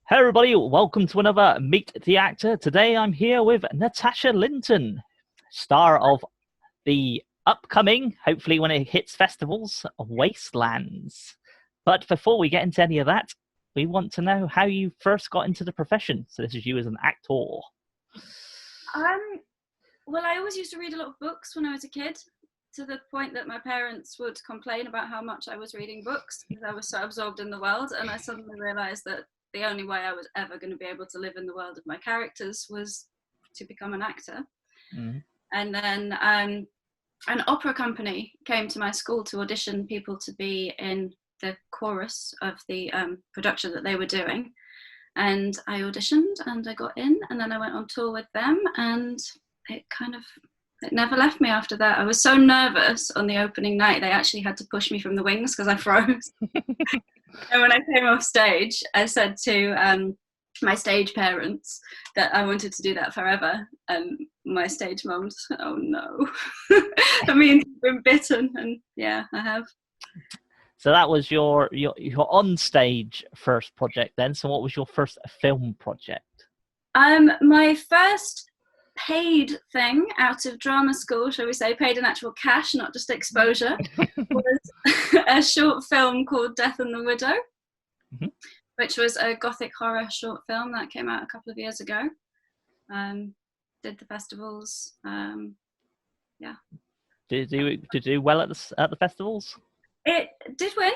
Hey everybody, welcome to another Meet the Actor. Today I'm here with Natasha Linton, star of the upcoming, hopefully when it hits festivals, Wastelands. But before we get into any of that, we want to know how you first got into the profession. So this is you as an actor. Well, I always used to read a lot of books when I was a kid, to the point that my parents would complain about how much I was reading books because I was so absorbed in the world. And I suddenly realized that the only way I was ever going to be able to live in the world of my characters was to become an actor. Mm. And then an opera company came to my school to audition people to be in the chorus of the production that they were doing. And I auditioned and I got in, and then I went on tour with them, and it never left me after that. I was so nervous on the opening night, they actually had to push me from the wings because I froze. And when I came off stage, I said to my stage parents that I wanted to do that forever. And my stage mum said, "Oh no." I mean, I've been bitten, and yeah, I have. So that was your on-stage first project then. So what was your first film project? My first paid thing out of drama school, shall we say, paid in actual cash, not just exposure, was a short film called Death and the Widow, which was a gothic horror short film that came out a couple of years ago. Did the festivals. Yeah. Did you do well at the festivals? It did win.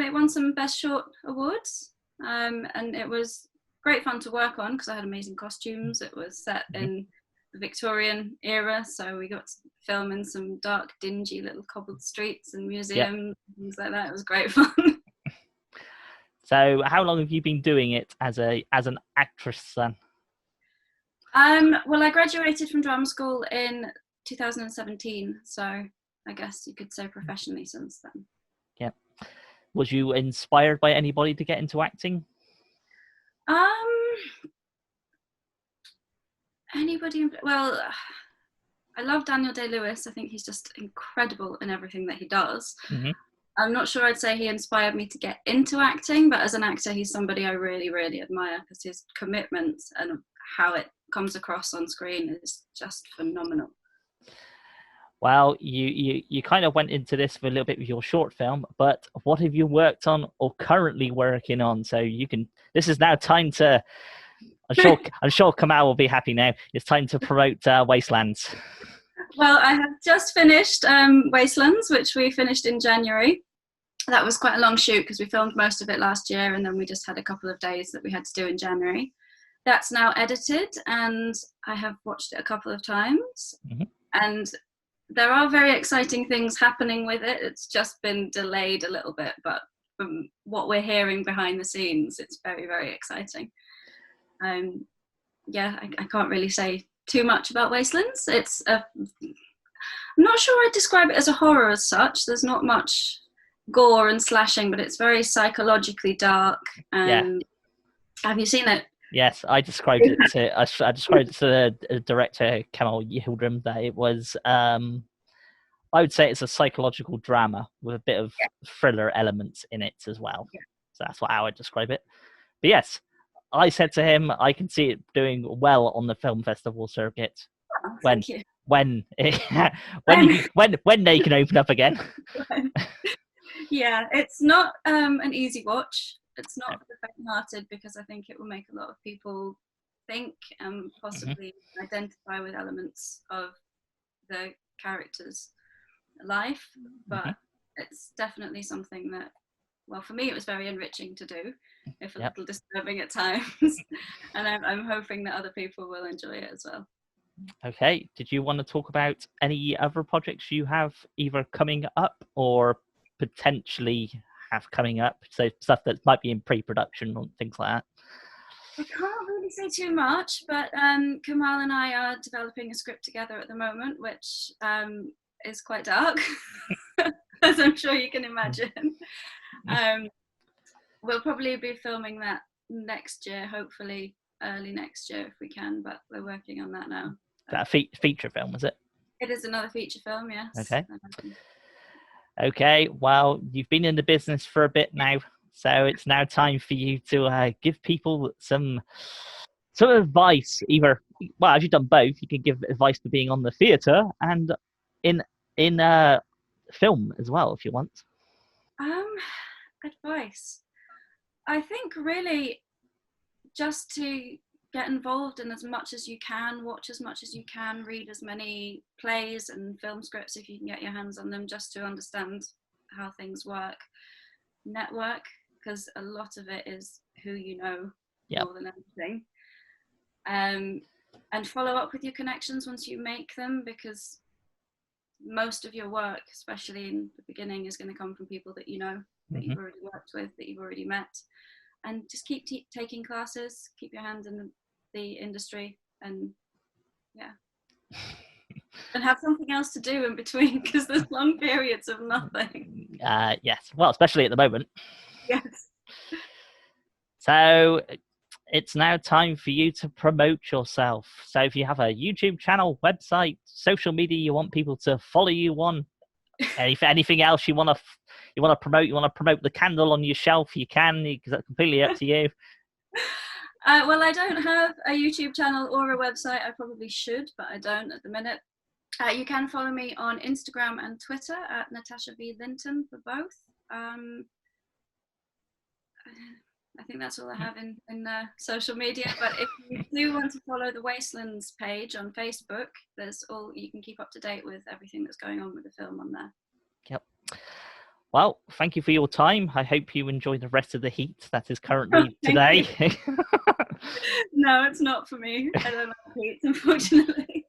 It won some Best Short awards, and it was great fun to work on because I had amazing costumes. It was set in the Victorian era, so we got to film in some dark, dingy little cobbled streets and museums, things like that. It was great fun. So how long have you been doing it as an actress then? Well, I graduated from drama school in 2017, so I guess you could say professionally since then. Yeah. Was you inspired by anybody to get into acting? Anybody? Well, I love Daniel Day-Lewis. I think he's just incredible in everything that he does. Mm-hmm. I'm not sure I'd say he inspired me to get into acting, but as an actor, he's somebody I really, really admire because his commitment and how it comes across on screen is just phenomenal. Well, you kind of went into this for a little bit with your short film, but what have you worked on or currently working on? So you can. This is now time to. I'm sure Kamal will be happy now. It's time to promote Wastelands. Well, I have just finished Wastelands, which we finished in January. That was quite a long shoot because we filmed most of it last year, and then we just had a couple of days that we had to do in January. That's now edited, and I have watched it a couple of times. Mm-hmm. And there are very exciting things happening with it. It's just been delayed a little bit, but from what we're hearing behind the scenes, it's very, very exciting. I can't really say too much about Wastelands. I'm not sure I'd describe it as a horror as such. There's not much gore and slashing, but it's very psychologically dark. And Have you seen it? Yes, I described it to the director Kamal Yildirim that it was. I would say it's a psychological drama with a bit of thriller elements in it as well. Yeah. So that's how I would describe it. But yes, I said to him, I can see it doing well on the film festival circuit. Oh, thank you. When they can open up again. Yeah, it's not an easy watch. It's not for the faint-hearted because I think it will make a lot of people think and possibly identify with elements of the character's life. But it's definitely something that, well, for me, it was very enriching to do, if a little disturbing at times. And I'm hoping that other people will enjoy it as well. Okay. Did you want to talk about any other projects you have either coming up or potentially have coming up? So stuff that might be in pre-production or things like that. I can't really say too much, but Kamal and I are developing a script together at the moment, which is quite dark, as I'm sure you can imagine. We'll probably be filming that next year, hopefully early next year if we can, but we're working on that now. Is that a feature film, is it? It is another feature film, yes. Okay. Okay, well, you've been in the business for a bit now, So it's now time for you to give people some advice. Either, well, as you've done both, you can give advice to being on the theatre and in film as well, if you want. Um, Advice. I think really just to get involved in as much as you can, watch as much as you can, read as many plays and film scripts if you can get your hands on them, just to understand how things work. Network, because a lot of it is who you know more than anything. And follow up with your connections once you make them, because most of your work, especially in the beginning, is going to come from people that you know, that you've already worked with, that you've already met. And just keep taking classes, keep your hand in the industry, and and have something else to do in between, because there's long periods of nothing. Yes, well, especially at the moment. Yes. So it's now time for you to promote yourself. So if you have a YouTube channel, website, social media you want people to follow you on, anything else you want to promote, you want to promote the candle on your shelf, you can, because that's completely up to you. Well, I don't have a YouTube channel or a website. I probably should, but I don't at the minute. You can follow me on Instagram and Twitter at Natasha V. Linton for both. I think that's all I have in social media. But if you do want to follow the Wastelands page on Facebook, you can keep up to date with everything that's going on with the film on there. Yep. Well, thank you for your time. I hope you enjoy the rest of the heat that is currently today. No, it's not for me. I don't like heat, unfortunately.